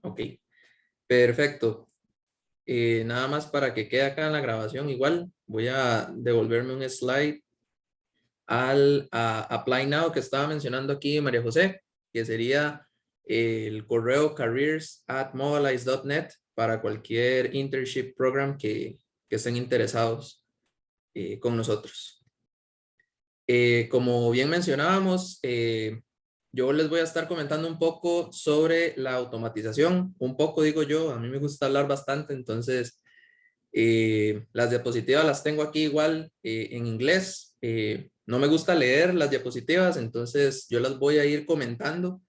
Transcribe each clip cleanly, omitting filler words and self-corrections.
Ok, perfecto. Nada más para que quede acá en la grabación, igual voy a devolverme un slide al Apply Now que estaba mencionando aquí María José, que sería el correo careers@mobilize.net para cualquier internship program que estén interesados con nosotros. Como bien mencionábamos, yo les voy a estar comentando un poco sobre la automatización. Un poco digo yo, a mí me gusta hablar bastante, entonces las diapositivas las tengo aquí igual en inglés. No me gusta leer las diapositivas, entonces yo las voy a ir comentando.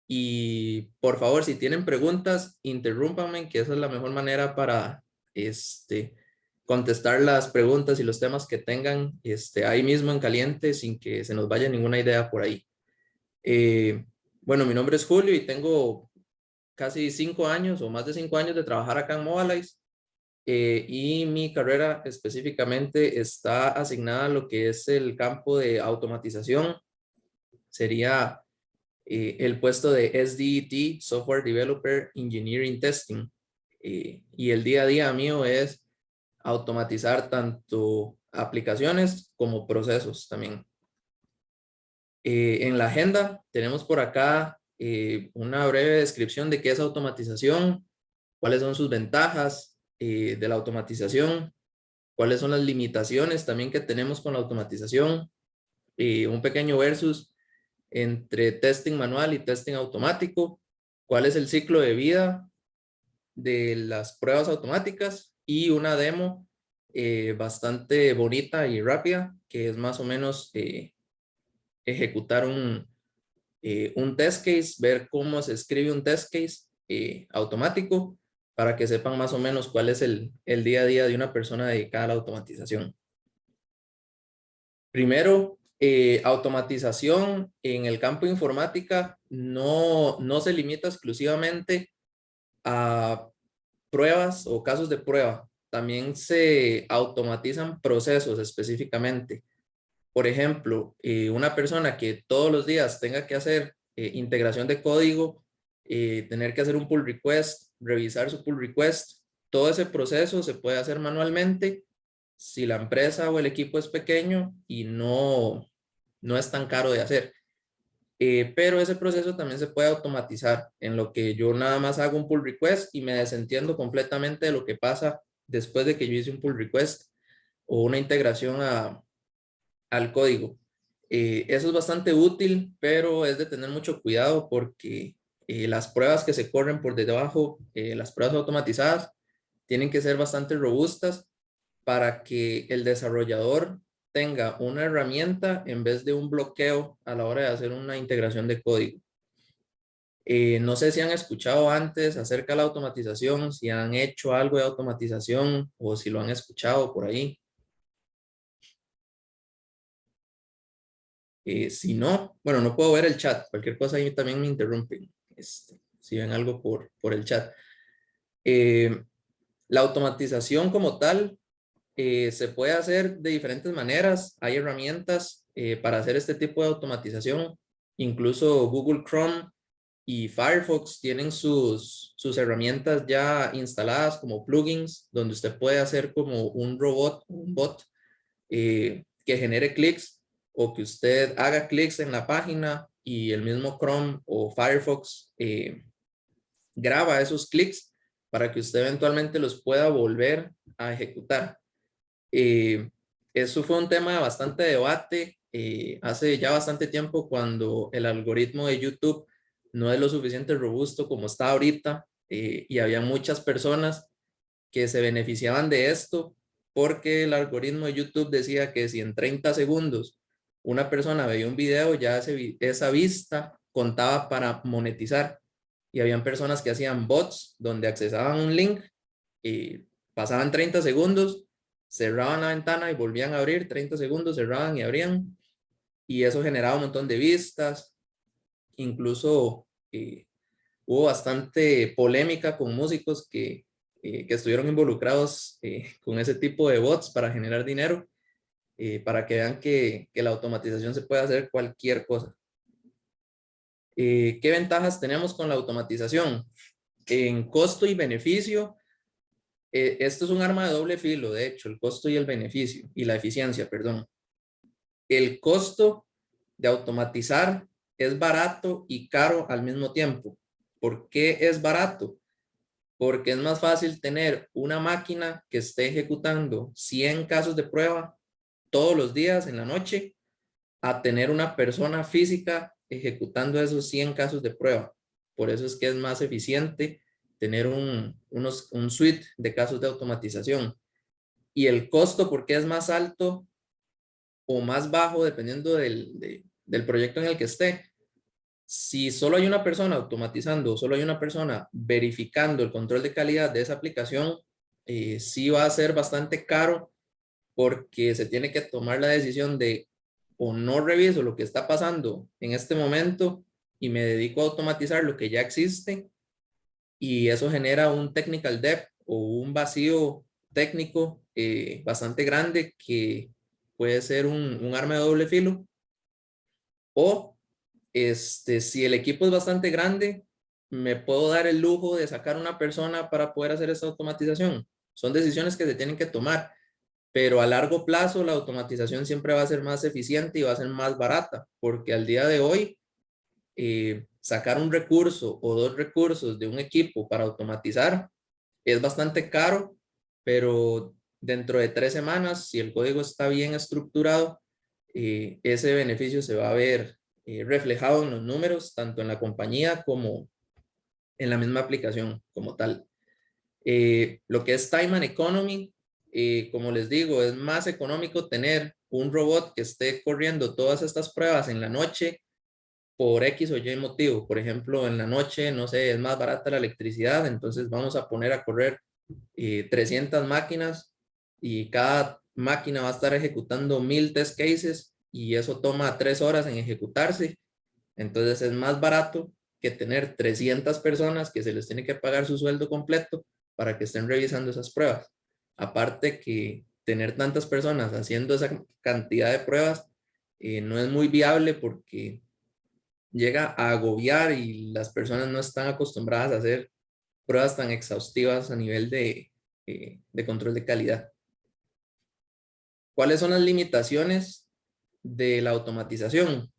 Y por favor, si tienen preguntas, interrúmpanme, que esa es la mejor manera para contestar las preguntas y los temas que tengan ahí mismo en caliente sin que se nos vaya ninguna idea por ahí. Bueno, mi nombre es Julio y tengo casi 5 años o más de 5 años de trabajar acá en Mobilize. Y mi carrera específicamente está asignada a lo que es el campo de automatización. Sería el puesto de SDET, Software Developer Engineering Testing. Y el día a día mío es automatizar tanto aplicaciones como procesos también. En la agenda tenemos por acá una breve descripción de qué es automatización, cuáles son sus ventajas de la automatización, cuáles son las limitaciones también que tenemos con la automatización, un pequeño versus entre testing manual y testing automático, cuál es el ciclo de vida de las pruebas automáticas y una demo bastante bonita y rápida, que es más o menos ejecutar un test case, ver cómo se escribe un test case automático para que sepan más o menos cuál es el día a día de una persona dedicada a la automatización. Primero, automatización en el campo de informática no se limita exclusivamente a pruebas o casos de prueba. También se automatizan procesos específicamente. Por ejemplo, una persona que todos los días tenga que hacer integración de código, tener que hacer un pull request, revisar su pull request, todo ese proceso se puede hacer manualmente si la empresa o el equipo es pequeño y no es tan caro de hacer. Pero ese proceso también se puede automatizar en lo que yo nada más hago un pull request y me desentiendo completamente de lo que pasa después de que yo hice un pull request o una integración al código. Eso es bastante útil, pero es de tener mucho cuidado porque las pruebas que se corren por debajo, las pruebas automatizadas, tienen que ser bastante robustas para que el desarrollador tenga una herramienta en vez de un bloqueo a la hora de hacer una integración de código. No sé si han escuchado antes acerca de la automatización, si han hecho algo de automatización o si lo han escuchado por ahí. Si no, bueno, no puedo ver el chat. Cualquier cosa ahí también me interrumpen. Si ven algo por el chat. La automatización como tal se puede hacer de diferentes maneras. Hay herramientas para hacer este tipo de automatización. Incluso Google Chrome y Firefox tienen sus herramientas ya instaladas como plugins, donde usted puede hacer como un robot, un bot que genere clics o que usted haga clics en la página y el mismo Chrome o Firefox graba esos clics para que usted eventualmente los pueda volver a ejecutar. Eso fue un tema de bastante debate hace ya bastante tiempo cuando el algoritmo de YouTube no es lo suficiente robusto como está ahorita y había muchas personas que se beneficiaban de esto porque el algoritmo de YouTube decía que si en 30 segundos una persona veía un video, ya esa vista contaba para monetizar. Y habían personas que hacían bots donde accesaban un link y pasaban 30 segundos, cerraban la ventana y volvían a abrir, 30 segundos, cerraban y abrían. Y eso generaba un montón de vistas. Incluso hubo bastante polémica con músicos que estuvieron involucrados con ese tipo de bots para generar dinero, para que vean que la automatización se puede hacer cualquier cosa. ¿Qué ventajas tenemos con la automatización? En costo y beneficio, esto es un arma de doble filo, de hecho, el costo y el beneficio, y la eficiencia, perdón. El costo de automatizar es barato y caro al mismo tiempo. ¿Por qué es barato? Porque es más fácil tener una máquina que esté ejecutando 100 casos de prueba todos los días en la noche a tener una persona física ejecutando esos 100 casos de prueba. Por eso es que es más eficiente tener un suite de casos de automatización. Y el costo, ¿por qué es más alto o más bajo dependiendo del proyecto en el que esté? Si solo hay una persona automatizando, solo hay una persona verificando el control de calidad de esa aplicación, sí va a ser bastante caro porque se tiene que tomar la decisión de o no reviso lo que está pasando en este momento y me dedico a automatizar lo que ya existe, y eso genera un technical debt o un vacío técnico bastante grande que puede ser un arma de doble filo. O si el equipo es bastante grande, me puedo dar el lujo de sacar una persona para poder hacer esta automatización. Son decisiones que se tienen que tomar, pero a largo plazo la automatización siempre va a ser más eficiente y va a ser más barata, porque al día de hoy sacar un recurso o dos recursos de un equipo para automatizar es bastante caro, pero dentro de 3 semanas, si el código está bien estructurado, ese beneficio se va a ver reflejado en los números, tanto en la compañía como en la misma aplicación como tal. Lo que es Time and Economy, como les digo, es más económico tener un robot que esté corriendo todas estas pruebas en la noche por X o Y motivo. Por ejemplo, en la noche, no sé, es más barata la electricidad, entonces vamos a poner a correr 300 máquinas y cada máquina va a estar ejecutando 1000 test cases y eso toma 3 horas en ejecutarse. Entonces es más barato que tener 300 personas que se les tiene que pagar su sueldo completo para que estén revisando esas pruebas. Aparte que tener tantas personas haciendo esa cantidad de pruebas no es muy viable porque llega a agobiar y las personas no están acostumbradas a hacer pruebas tan exhaustivas a nivel de control de calidad. ¿Cuáles son las limitaciones de la automatización?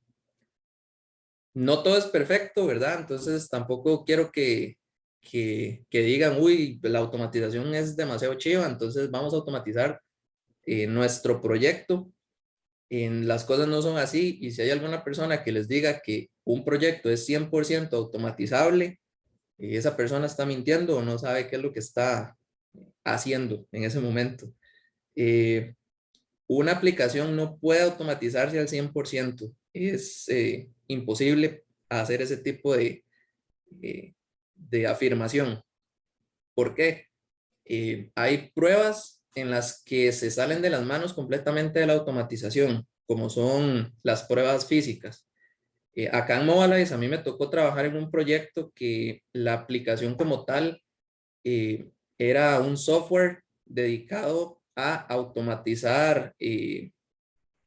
No todo es perfecto, ¿verdad? Entonces tampoco quiero que digan, uy, la automatización es demasiado chiva, entonces vamos a automatizar nuestro proyecto. Las cosas no son así, y si hay alguna persona que les diga que un proyecto es 100% automatizable, esa persona está mintiendo o no sabe qué es lo que está haciendo en ese momento. Eh, una aplicación no puede automatizarse al 100%. Es imposible hacer ese tipo de afirmación. ¿Por qué? Hay pruebas en las que se salen de las manos completamente de la automatización, como son las pruebas físicas. Acá en Mobilize a mí me tocó trabajar en un proyecto que la aplicación como tal era un software dedicado a automatizar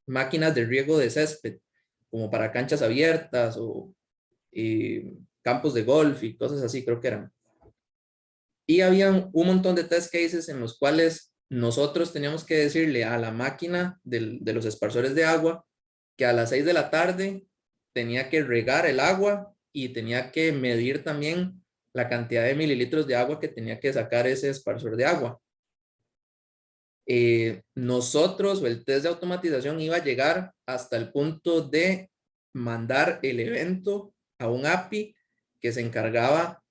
máquinas de riego de césped, como para canchas abiertas o campos de golf y cosas así, creo que eran. Y habían un montón de test cases en los cuales nosotros teníamos que decirle a la máquina de los esparsores de agua que a las 6 de la tarde tenía que regar el agua y tenía que medir también la cantidad de mililitros de agua que tenía que sacar ese esparsor de agua. Nosotros o el test de automatización iba a llegar hasta el punto de mandar el evento a un API que se encargaba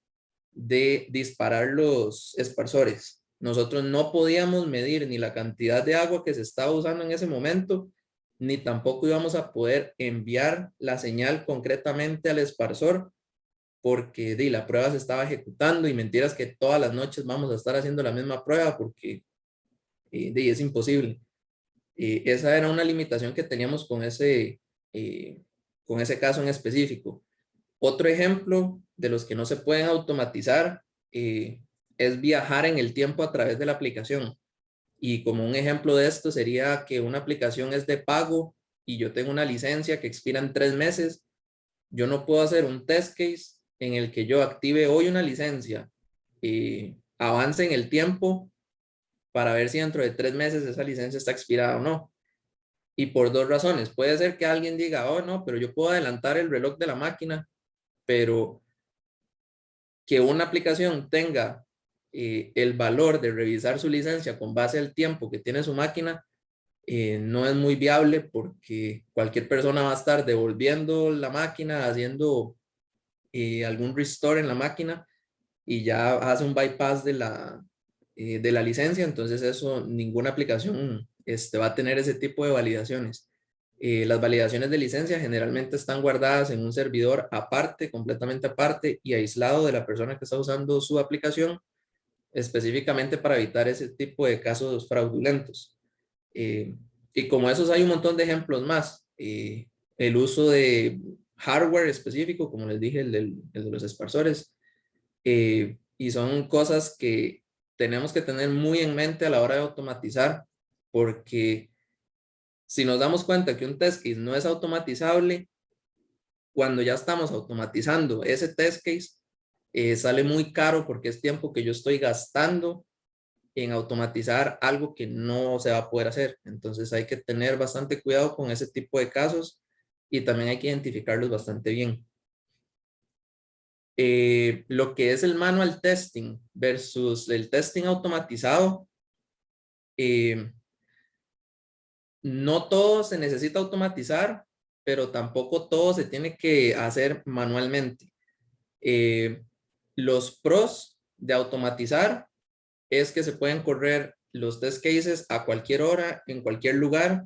de disparar los esparsores. Nosotros no podíamos medir ni la cantidad de agua que se estaba usando en ese momento, ni tampoco íbamos a poder enviar la señal concretamente al esparsor porque la prueba se estaba ejecutando, y mentiras que todas las noches vamos a estar haciendo la misma prueba porque es imposible. Esa era una limitación que teníamos con ese caso en específico. Otro ejemplo de los que no se pueden automatizar es viajar en el tiempo a través de la aplicación. Y como un ejemplo de esto sería que una aplicación es de pago y yo tengo una licencia que expira en 3 meses. Yo no puedo hacer un test case en el que yo active hoy una licencia avance en el tiempo para ver si dentro de 3 meses esa licencia está expirada o no. Y por dos razones. Puede ser que alguien diga, oh, no, pero yo puedo adelantar el reloj de la máquina, pero que una aplicación tenga el valor de revisar su licencia con base al tiempo que tiene su máquina, no es muy viable porque cualquier persona va a estar devolviendo la máquina, haciendo algún restore en la máquina y ya hace un bypass de la licencia, entonces eso, ninguna aplicación va a tener ese tipo de validaciones. Las validaciones de licencia generalmente están guardadas en un servidor aparte, completamente aparte y aislado de la persona que está usando su aplicación, específicamente para evitar ese tipo de casos fraudulentos. Y como esos hay un montón de ejemplos más. El uso de hardware específico, como les dije, el de los esparsores, y son cosas que tenemos que tener muy en mente a la hora de automatizar, porque si nos damos cuenta que un test case no es automatizable, cuando ya estamos automatizando ese test case, sale muy caro porque es tiempo que yo estoy gastando en automatizar algo que no se va a poder hacer. Entonces hay que tener bastante cuidado con ese tipo de casos y también hay que identificarlos bastante bien. Lo que es el manual testing versus el testing automatizado, no todo se necesita automatizar, pero tampoco todo se tiene que hacer manualmente. Los pros de automatizar es que se pueden correr los test cases a cualquier hora, en cualquier lugar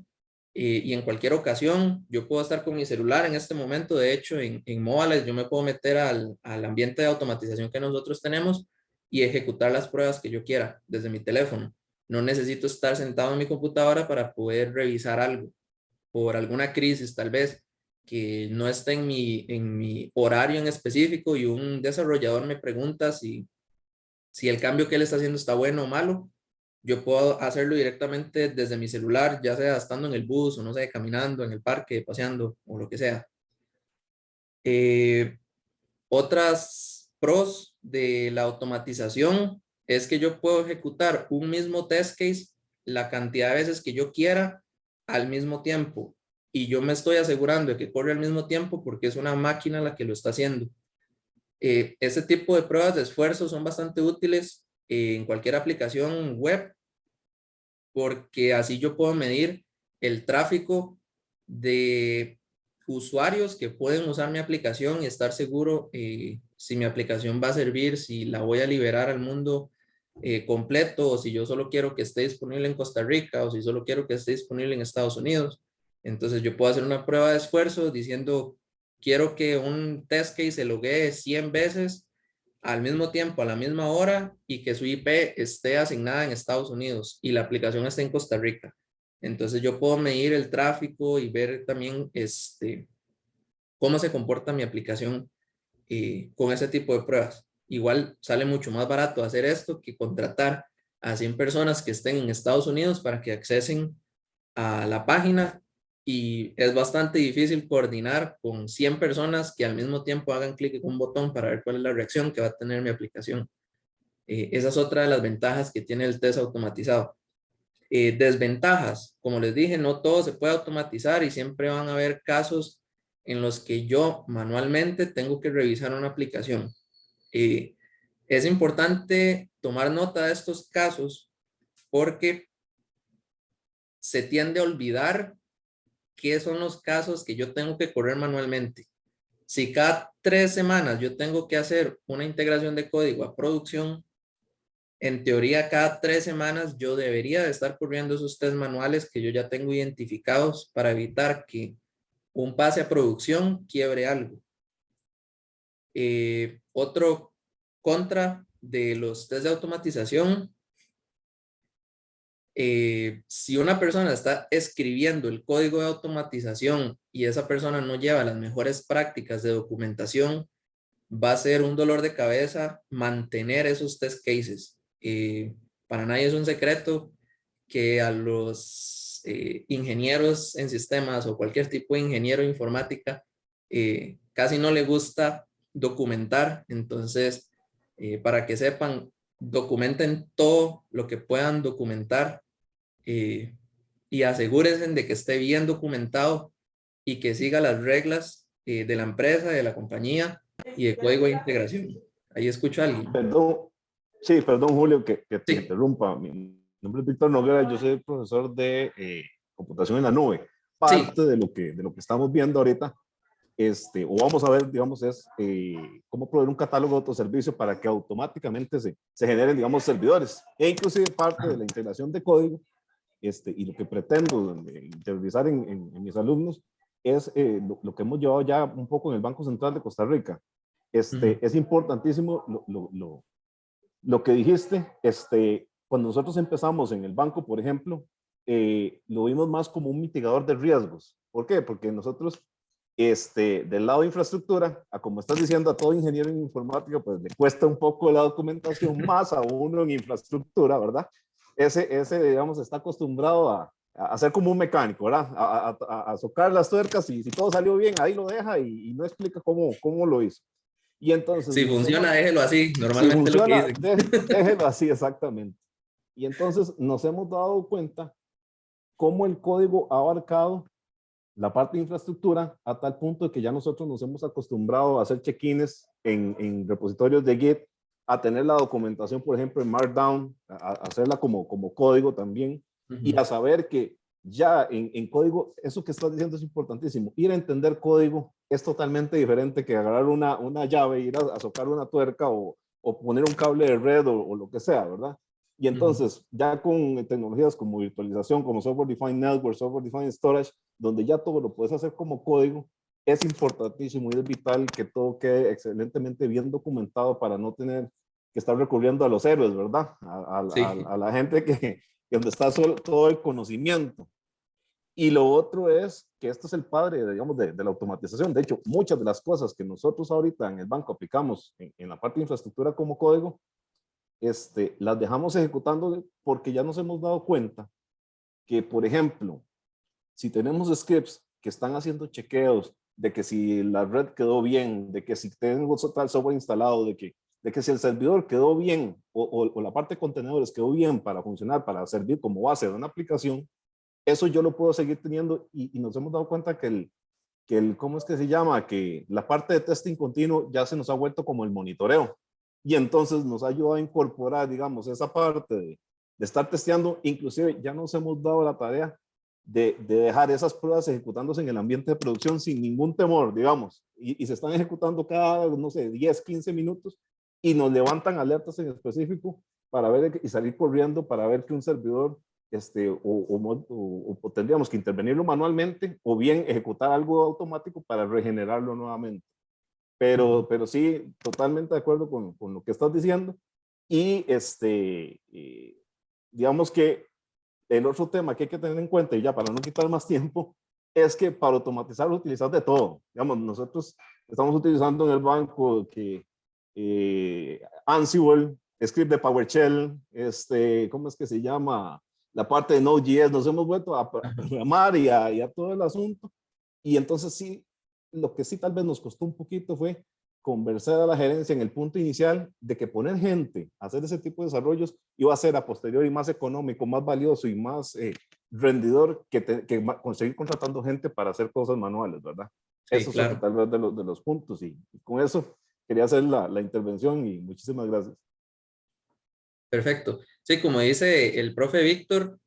y en cualquier ocasión. Yo puedo estar con mi celular en este momento, de hecho en Mobiles yo me puedo meter al ambiente de automatización que nosotros tenemos y ejecutar las pruebas que yo quiera desde mi teléfono. No necesito estar sentado en mi computadora para poder revisar algo por alguna crisis tal vez que no esté en mi horario en específico y un desarrollador me pregunta si el cambio que él está haciendo está bueno o malo. Yo puedo hacerlo directamente desde mi celular, ya sea estando en el bus o no sé, caminando en el parque, paseando o lo que sea. Eh, Otras pros de la automatización es que yo puedo ejecutar un mismo test case la cantidad de veces que yo quiera al mismo tiempo. Y yo me estoy asegurando de que corre al mismo tiempo porque es una máquina la que lo está haciendo. Este tipo de pruebas de esfuerzo son bastante útiles en cualquier aplicación web porque así yo puedo medir el tráfico de usuarios que pueden usar mi aplicación y estar seguro si mi aplicación va a servir, si la voy a liberar al mundo completo o si yo solo quiero que esté disponible en Costa Rica o si solo quiero que esté disponible en Estados Unidos. Entonces yo puedo hacer una prueba de esfuerzo diciendo, quiero que un test case se loguee 100 veces al mismo tiempo, a la misma hora y que su IP esté asignada en Estados Unidos y la aplicación esté en Costa Rica. Entonces yo puedo medir el tráfico y ver también cómo se comporta mi aplicación con ese tipo de pruebas. Igual sale mucho más barato hacer esto que contratar a 100 personas que estén en Estados Unidos para que accesen a la página y es bastante difícil coordinar con 100 personas que al mismo tiempo hagan clic en un botón para ver cuál es la reacción que va a tener mi aplicación. Esa es otra de las ventajas que tiene el test automatizado. Desventajas, como les dije, no todo se puede automatizar y siempre van a haber casos en los que yo manualmente tengo que revisar una aplicación. Es importante tomar nota de estos casos porque se tiende a olvidar qué son los casos que yo tengo que correr manualmente. Si cada 3 semanas yo tengo que hacer una integración de código a producción, en teoría cada 3 semanas yo debería de estar corriendo esos test manuales que yo ya tengo identificados para evitar que un pase a producción quiebre algo. Otro contra de los test de automatización, si una persona está escribiendo el código de automatización y esa persona no lleva las mejores prácticas de documentación, va a ser un dolor de cabeza mantener esos test cases. Para nadie es un secreto que a los ingenieros en sistemas o cualquier tipo de ingeniero de informática casi no le gusta documentar. Entonces, para que sepan, documenten todo lo que puedan documentar y asegúrense de que esté bien documentado y que siga las reglas de la empresa, de la compañía y de código de integración. Ahí escucho a alguien. Perdón, sí, perdón Julio que te Sí, interrumpa. Mi nombre es Víctor Noguera, yo soy profesor de computación en la nube. sí. Parte de lo que estamos viendo ahorita, o vamos a ver, digamos, es cómo proveer un catálogo de autoservicio para que automáticamente se generen, digamos, servidores. E inclusive parte de la integración de código, y lo que pretendo interiorizar en mis alumnos es lo que hemos llevado ya un poco en el Banco Central de Costa Rica. Es importantísimo lo que dijiste. Cuando nosotros empezamos en el banco, por ejemplo, lo vimos más como un mitigador de riesgos. ¿Por qué? Porque nosotros, del lado de infraestructura, como estás diciendo, a todo ingeniero en informática, pues le cuesta un poco la documentación, más a uno en infraestructura, ¿verdad? Digamos, está acostumbrado a hacer como un mecánico, ¿verdad? A socar las tuercas y si todo salió bien, ahí lo deja y no explica cómo lo hizo. Y entonces Si funciona, déjelo así. si Normalmente es lo que funciona, dicen. déjelo así exactamente. Y entonces nos hemos dado cuenta cómo el código ha abarcado la parte de infraestructura a tal punto de que ya nosotros nos hemos acostumbrado a hacer check-ins en repositorios de Git, a tener la documentación, por ejemplo, en Markdown, a hacerla como código también, y a saber que ya en código, eso que estás diciendo es importantísimo. Ir a entender código es totalmente diferente que agarrar una llave, ir a socar una tuerca o poner un cable de red o lo que sea, ¿verdad? Y entonces, ya con tecnologías como virtualización, como Software Defined Network, Software Defined Storage, donde ya todo lo puedes hacer como código, es importantísimo y es vital que todo quede excelentemente bien documentado para no tener que estar recurriendo a los héroes, ¿verdad? Sí, A la gente que donde está solo, todo el conocimiento. Y lo otro es que esto es el padre, digamos, de la automatización. De hecho, muchas de las cosas que nosotros ahorita en el banco aplicamos en la parte de infraestructura como código, las dejamos ejecutando porque ya nos hemos dado cuenta que, por ejemplo, si tenemos scripts que están haciendo chequeos de que si la red quedó bien, de que si tengo tal software instalado, de que si el servidor quedó bien o la parte de contenedores quedó bien para funcionar, para servir como base de una aplicación, eso yo lo puedo seguir teniendo y nos hemos dado cuenta que ¿cómo es que se llama? Que la parte de testing continuo ya se nos ha vuelto como el monitoreo. Y entonces nos ha ayudado a incorporar, digamos, esa parte de estar testeando. Inclusive ya nos hemos dado la tarea de dejar esas pruebas ejecutándose en el ambiente de producción sin ningún temor, digamos. Y se están ejecutando cada, no sé, 10, 15 minutos y nos levantan alertas en específico para ver y salir corriendo para ver que un servidor o tendríamos que intervenirlo manualmente o bien ejecutar algo automático para regenerarlo nuevamente. Pero sí, totalmente de acuerdo con lo que estás diciendo. Y digamos que el otro tema que hay que tener en cuenta, y ya para no quitar más tiempo, es que para automatizar utilizar de todo. Digamos, nosotros estamos utilizando en el banco que Ansible, script de PowerShell, ¿cómo es que se llama? La parte de Node.js, nos hemos vuelto a programar y a todo el asunto. Y entonces sí, lo que sí tal vez nos costó un poquito fue conversar a la gerencia en el punto inicial de que poner gente a hacer ese tipo de desarrollos iba a ser a posteriori más económico, más valioso y más rendidor que conseguir contratando gente para hacer cosas manuales, ¿verdad? sí, Eso es otro claro. tal vez de los puntos y con eso quería hacer la intervención y muchísimas gracias. Perfecto. Sí, como dice el profe Víctor,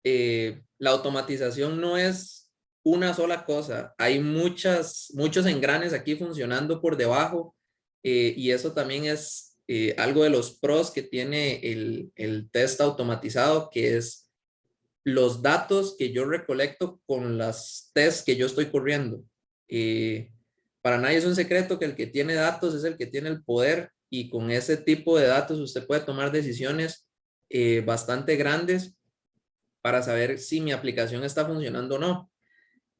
la automatización no es una sola cosa. Hay muchos engranes aquí funcionando por debajo y eso también es algo de los pros que tiene el test automatizado, que es los datos que yo recolecto con las tests que yo estoy corriendo. Para nadie es un secreto que el que tiene datos es el que tiene el poder y con ese tipo de datos usted puede tomar decisiones bastante grandes para saber si mi aplicación está funcionando o no.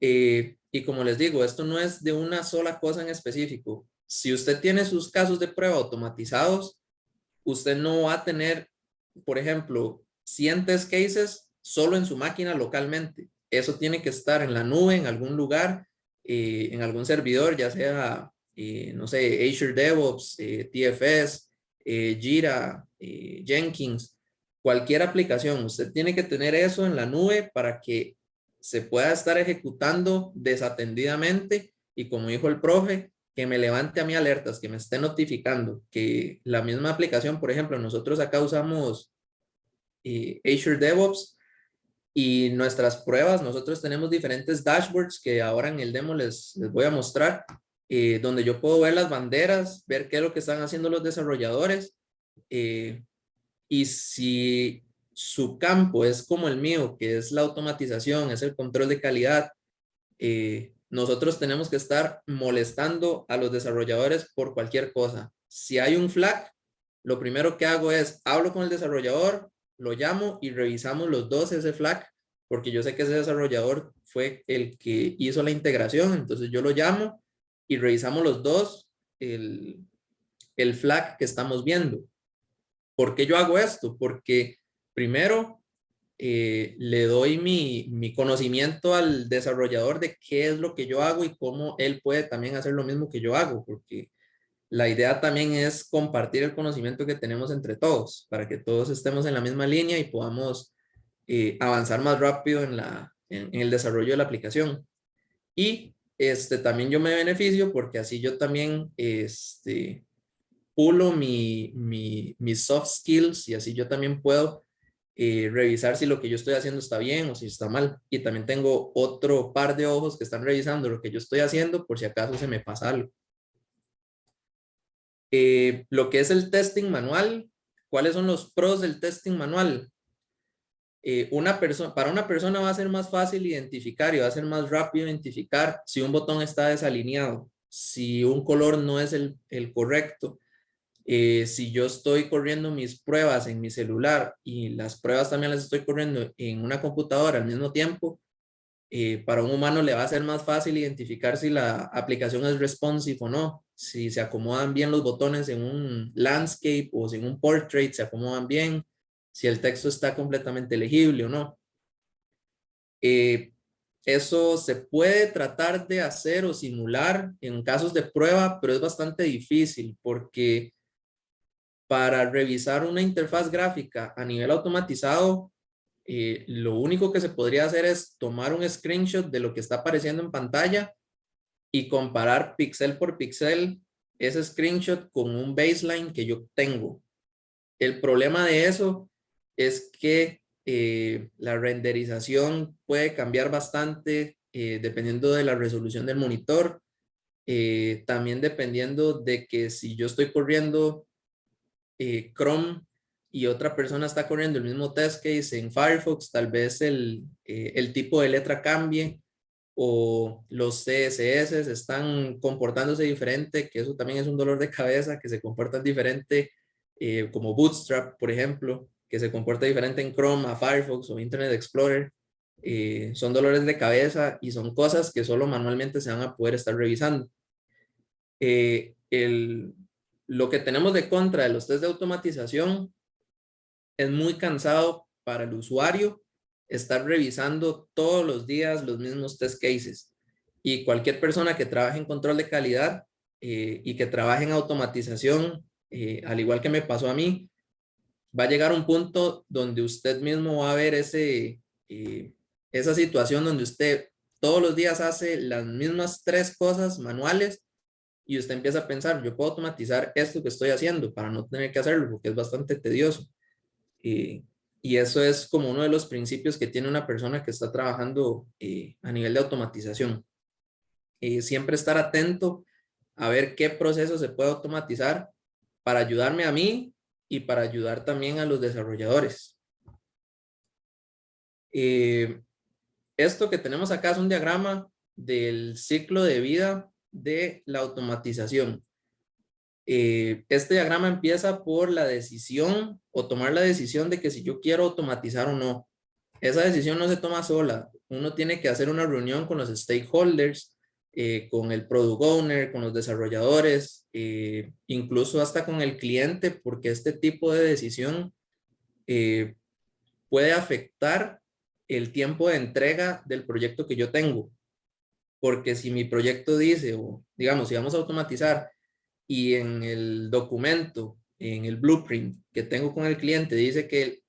Y como les digo, esto no es de una sola cosa en específico. Si usted tiene sus casos de prueba automatizados, usted no va a tener, por ejemplo, 100 test cases solo en su máquina localmente. Eso tiene que estar en la nube, en algún lugar, en algún servidor, ya sea, no sé, Azure DevOps, TFS, Jira, Jenkins, cualquier aplicación. Usted tiene que tener eso en la nube para que se pueda estar ejecutando desatendidamente y, como dijo el profe, que me levante a mí alertas, que me esté notificando, que la misma aplicación, por ejemplo, nosotros acá usamos Azure DevOps y nuestras pruebas, nosotros tenemos diferentes dashboards que ahora en el demo les voy a mostrar, donde yo puedo ver las banderas, ver qué es lo que están haciendo los desarrolladores, y si su campo es como el mío, que es la automatización, es el control de calidad, nosotros tenemos que estar molestando a los desarrolladores por cualquier cosa. Si hay un flag, lo primero que hago es hablo con el desarrollador, lo llamo y revisamos los dos ese flag, porque yo sé que ese desarrollador fue el que hizo la integración, entonces yo lo llamo y revisamos los dos el flag que estamos viendo. ¿Por qué yo hago esto? Porque primero le doy mi conocimiento al desarrollador de qué es lo que yo hago y cómo él puede también hacer lo mismo que yo hago, porque la idea también es compartir el conocimiento que tenemos entre todos, para que todos estemos en la misma línea y podamos avanzar más rápido en el desarrollo de la aplicación. Y también yo me beneficio porque así yo también pulo mis soft skills y así yo también puedo revisar si lo que yo estoy haciendo está bien o si está mal. Y también tengo otro par de ojos que están revisando lo que yo estoy haciendo por si acaso se me pasa algo. Lo que es el testing manual, ¿cuáles son los pros del testing manual? Para una persona va a ser más fácil identificar y va a ser más rápido identificar si un botón está desalineado, si un color no es el correcto. Si yo estoy corriendo mis pruebas en mi celular y las pruebas también las estoy corriendo en una computadora al mismo tiempo, para un humano le va a ser más fácil identificar si la aplicación es responsive o no, si se acomodan bien los botones en un landscape o si en un portrait se acomodan bien, si el texto está completamente legible o no. Eso se puede tratar de hacer o simular en casos de prueba, pero es bastante difícil porque para revisar una interfaz gráfica a nivel automatizado, lo único que se podría hacer es tomar un screenshot de lo que está apareciendo en pantalla y comparar píxel por píxel ese screenshot con un baseline que yo tengo. El problema de eso es que la renderización puede cambiar bastante dependiendo de la resolución del monitor, también dependiendo de que si yo estoy corriendo Chrome y otra persona está corriendo el mismo test case en Firefox, tal vez el tipo de letra cambie o los CSS están comportándose diferente, que eso también es un dolor de cabeza, que se comportan diferente, como Bootstrap, por ejemplo, que se comporta diferente en Chrome a Firefox o Internet Explorer. Son dolores de cabeza y son cosas que solo manualmente se van a poder estar revisando. Lo que tenemos de contra de los test de automatización es muy cansado para el usuario estar revisando todos los días los mismos test cases. Y cualquier persona que trabaje en control de calidad y que trabaje en automatización, al igual que me pasó a mí, va a llegar a un punto donde usted mismo va a ver esa situación donde usted todos los días hace las mismas 3 cosas manuales y usted empieza a pensar, yo puedo automatizar esto que estoy haciendo para no tener que hacerlo porque es bastante tedioso. Y eso es como uno de los principios que tiene una persona que está trabajando a nivel de automatización. Siempre estar atento a ver qué proceso se puede automatizar para ayudarme a mí y para ayudar también a los desarrolladores. Esto que tenemos acá es un diagrama del ciclo de vida de la automatización. Este diagrama empieza por la decisión o tomar la decisión de que si yo quiero automatizar o no. Esa decisión no se toma sola. Uno tiene que hacer una reunión con los stakeholders, con el product owner, con los desarrolladores, incluso hasta con el cliente, porque este tipo de decisión puede afectar el tiempo de entrega del proyecto que yo tengo. Porque si mi proyecto dice, o digamos, si vamos a automatizar y en el documento en el blueprint que tengo con el cliente, dice que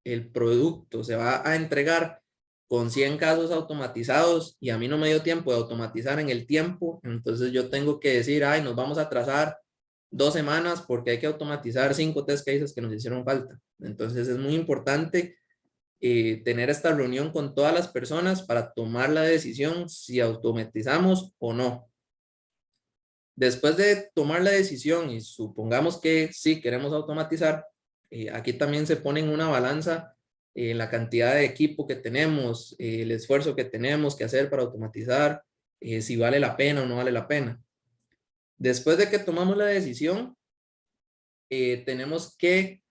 el producto se va a entregar con 100 casos automatizados y a mí no me dio tiempo de automatizar en el tiempo, entonces yo tengo que decir, ay, nos vamos a atrasar 2 semanas porque hay que automatizar 5 test cases que nos hicieron falta. Entonces es muy importante tener esta reunión con todas las personas para tomar la decisión si automatizamos o no. Después de tomar la decisión y supongamos que sí queremos automatizar, aquí también se pone en una balanza la cantidad de equipo que tenemos, el esfuerzo que tenemos que hacer para automatizar, si vale la pena o no vale la pena. Después de que tomamos la decisión, tenemos que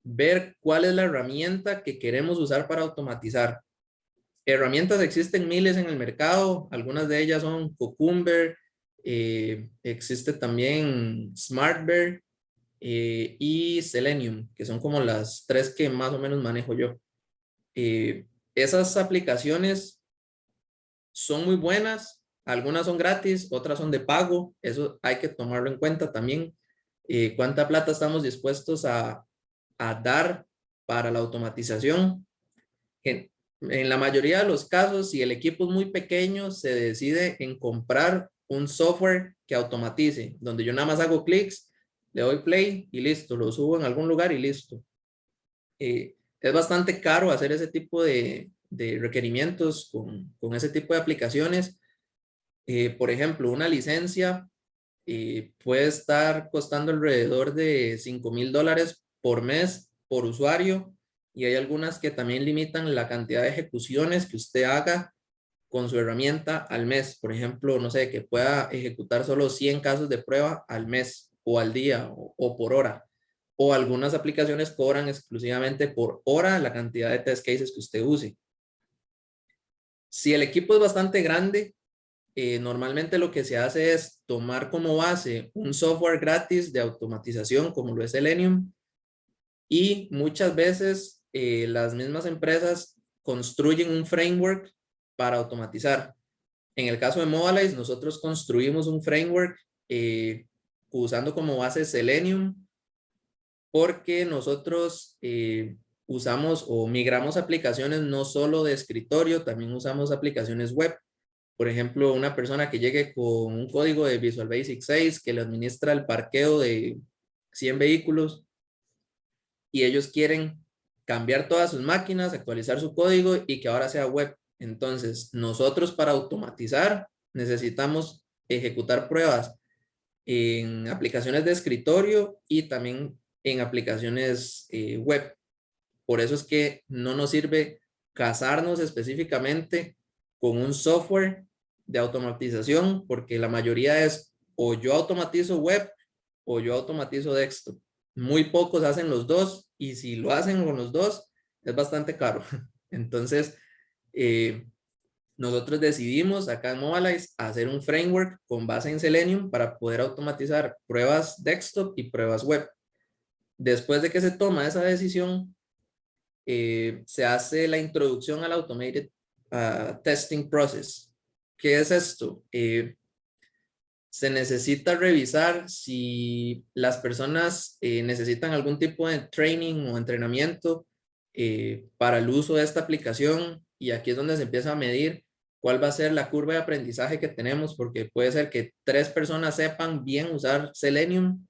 ver cuál es la herramienta que queremos usar para automatizar. Herramientas existen miles en el mercado, algunas de ellas son Cucumber, existe también Smartbear y Selenium, que son como las 3 que más o menos manejo yo. Esas aplicaciones son muy buenas, algunas son gratis, otras son de pago, eso hay que tomarlo en cuenta también. ¿Cuánta plata estamos dispuestos a dar para la automatización? En la mayoría de los casos, si el equipo es muy pequeño, se decide en comprar un software que automatice, donde yo nada más hago clics, le doy play y listo, lo subo en algún lugar y listo. Es bastante caro hacer ese tipo de requerimientos con ese tipo de aplicaciones. Por ejemplo, una licencia puede estar costando alrededor de $5,000 por mes por usuario, y hay algunas que también limitan la cantidad de ejecuciones que usted haga con su herramienta al mes. Por ejemplo, no sé, que pueda ejecutar solo 100 casos de prueba al mes o al día o por hora. O algunas aplicaciones cobran exclusivamente por hora la cantidad de test cases que usted use. Si el equipo es bastante grande, normalmente lo que se hace es tomar como base un software gratis de automatización como lo es Selenium, y muchas veces las mismas empresas construyen un framework para automatizar. En el caso de Mobilize, nosotros construimos un framework usando como base Selenium, porque nosotros usamos o migramos aplicaciones no solo de escritorio, también usamos aplicaciones web. Por ejemplo, una persona que llegue con un código de Visual Basic 6 que le administra el parqueo de 100 vehículos y ellos quieren cambiar todas sus máquinas, actualizar su código y que ahora sea web. Entonces, nosotros para automatizar necesitamos ejecutar pruebas en aplicaciones de escritorio y también en aplicaciones web. Por eso es que no nos sirve casarnos específicamente con un software de automatización, porque la mayoría es o yo automatizo web o yo automatizo desktop. Muy pocos hacen los dos, y si lo hacen con los dos es bastante caro. Entonces, nosotros decidimos acá en Mobilize hacer un framework con base en Selenium para poder automatizar pruebas desktop y pruebas web. Después de que se toma esa decisión, se hace la introducción al Automated Testing Process. ¿Qué es esto? Se necesita revisar si las personas necesitan algún tipo de training o entrenamiento para el uso de esta aplicación, y aquí es donde se empieza a medir cuál va a ser la curva de aprendizaje que tenemos, porque puede ser que 3 personas sepan bien usar Selenium,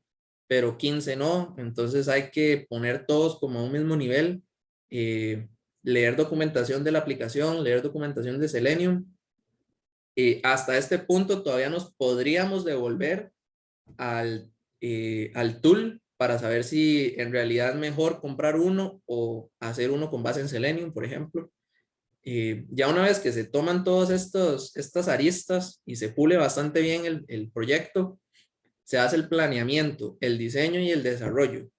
pero 15 no, entonces hay que poner todos como a un mismo nivel, leer documentación de la aplicación, leer documentación de Selenium. Hasta este punto todavía nos podríamos devolver al tool para saber si en realidad es mejor comprar uno o hacer uno con base en Selenium, por ejemplo. Ya una vez que se toman todas estas aristas y se pule bastante bien el proyecto, se hace el planeamiento, el diseño y el desarrollo.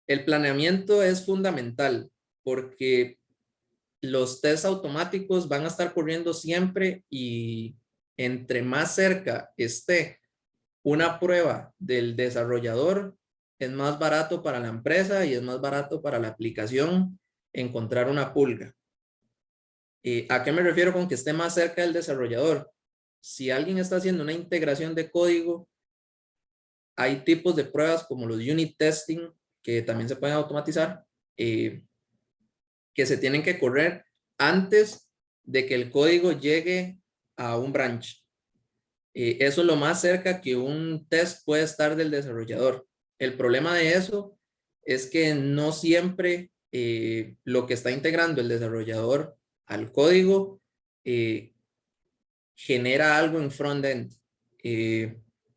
El planeamiento es fundamental porque los tests automáticos van a estar corriendo siempre, y entre más cerca esté una prueba del desarrollador, es más barato para la empresa y es más barato para la aplicación encontrar una pulga. ¿A qué me refiero con que esté más cerca del desarrollador? Si alguien está haciendo una integración de código, hay tipos de pruebas como los unit testing, que también se pueden automatizar, que se tienen que correr antes de que el código llegue a un branch. Eso es lo más cerca que un test puede estar del desarrollador. El problema de eso es que no siempre lo que está integrando el desarrollador al código genera algo en frontend.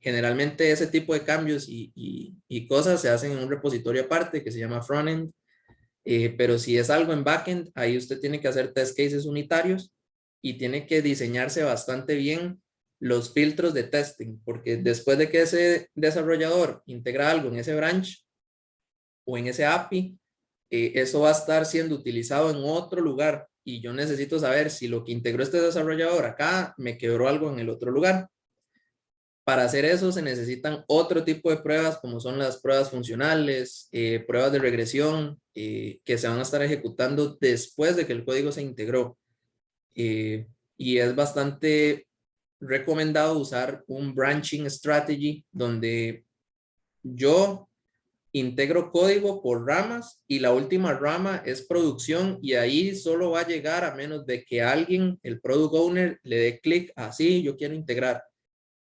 Generalmente ese tipo de cambios y cosas se hacen en un repositorio aparte que se llama frontend. Pero si es algo en backend, ahí usted tiene que hacer test cases unitarios y tiene que diseñarse bastante bien los filtros de testing, porque después de que ese desarrollador integra algo en ese branch o en ese API, eso va a estar siendo utilizado en otro lugar y yo necesito saber si lo que integró este desarrollador acá me quebró algo en el otro lugar. Para hacer eso se necesitan otro tipo de pruebas como son las pruebas funcionales, pruebas de regresión que se van a estar ejecutando después de que el código se integró. Y es bastante recomendado usar un branching strategy donde yo integro código por ramas y la última rama es producción y ahí solo va a llegar a menos de que alguien, el product owner, le dé clic así, yo quiero integrar.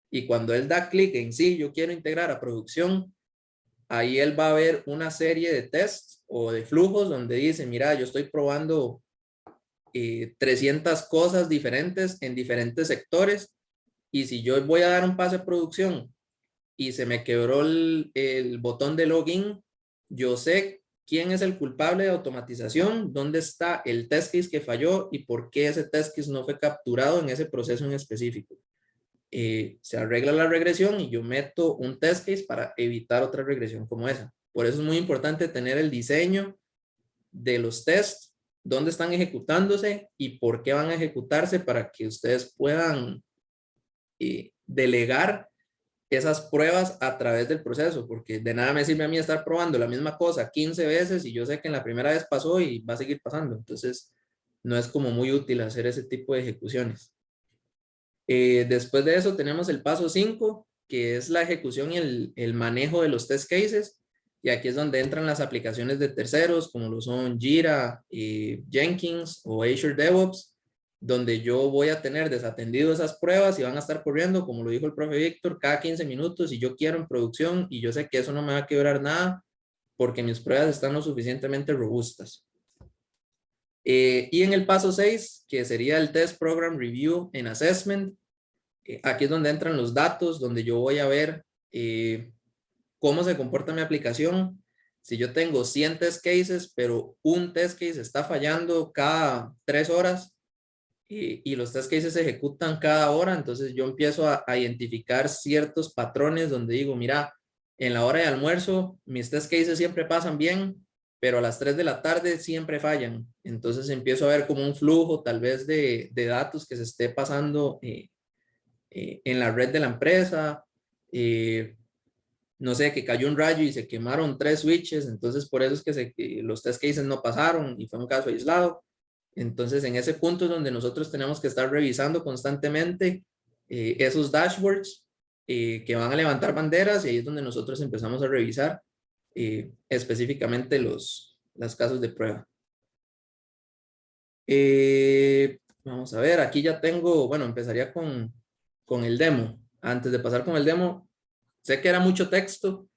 Y cuando él da clic en sí, yo quiero integrar a producción, ahí él va a ver una serie de tests o de flujos donde dice, mira, yo estoy probando 300 cosas diferentes en diferentes sectores y si yo voy a dar un paso de producción y se me quebró el botón de login, yo sé quién es el culpable de automatización, dónde está el test case que falló y por qué ese test case no fue capturado en ese proceso en específico. Se arregla la regresión y yo meto un test case para evitar otra regresión como esa. Por eso es muy importante tener el diseño de los tests, dónde están ejecutándose y por qué van a ejecutarse para que ustedes puedan delegar esas pruebas a través del proceso, porque de nada me sirve a mí estar probando la misma cosa 15 veces y yo sé que en la primera vez pasó y va a seguir pasando. Entonces, no es como muy útil hacer ese tipo de ejecuciones. Después de eso tenemos el paso 5, que es la ejecución y el manejo de los test cases. Y aquí es donde entran las aplicaciones de terceros, como lo son Jira, Jenkins o Azure DevOps, donde yo voy a tener desatendido esas pruebas y van a estar corriendo, como lo dijo el profe Víctor, cada 15 minutos y yo quiero en producción y yo sé que eso no me va a quebrar nada porque mis pruebas están lo suficientemente robustas. Y en el paso 6, que sería el Test Program Review and Assessment, aquí es donde entran los datos, donde yo voy a ver cómo se comporta mi aplicación. Si yo tengo 100 test cases, pero un test case está fallando cada 3 horas y los test cases se ejecutan cada hora, entonces yo empiezo a identificar ciertos patrones donde digo, mira, en la hora de almuerzo mis test cases siempre pasan bien, pero a las 3 de la tarde siempre fallan. Entonces empiezo a ver como un flujo tal vez de datos que se esté pasando en la red de la empresa. No sé, que cayó un rayo y se quemaron 3 switches, entonces por eso es que los test cases no pasaron y fue un caso aislado. Entonces en ese punto es donde nosotros tenemos que estar revisando constantemente esos dashboards que van a levantar banderas y ahí es donde nosotros empezamos a revisar específicamente los casos de prueba. Vamos a ver, aquí ya tengo, bueno, empezaría con el demo. Antes de pasar con el demo, sé que era mucho texto.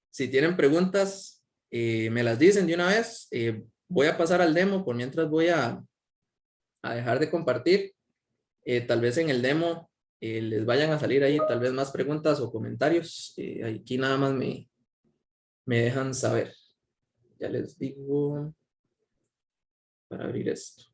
Si tienen preguntas, me las dicen de una vez. Voy a pasar al demo, por mientras voy a dejar de compartir. Tal vez en el demo les vayan a salir ahí tal vez más preguntas o comentarios. Aquí nada más me dejan saber. Ya les digo para abrir esto.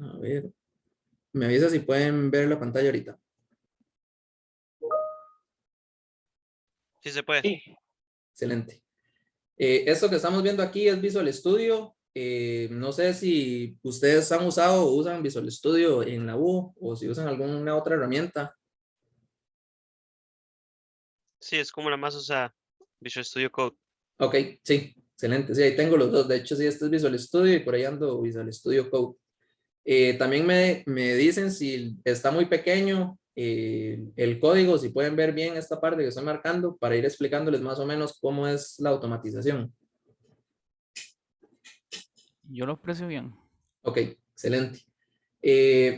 A ver, me avisa si pueden ver la pantalla ahorita. Sí se puede. Sí. Excelente. Esto que estamos viendo aquí es Visual Studio. No sé si ustedes han usado o usan Visual Studio en la U o si usan alguna otra herramienta. Sí, es como la más usada, Visual Studio Code. Ok, sí, excelente. Sí, ahí tengo los dos. De hecho, sí, este es Visual Studio y por ahí ando Visual Studio Code. También me dicen si está muy pequeño el código, si pueden ver bien esta parte que estoy marcando para ir explicándoles más o menos cómo es la automatización. Yo lo aprecio bien. Ok, excelente.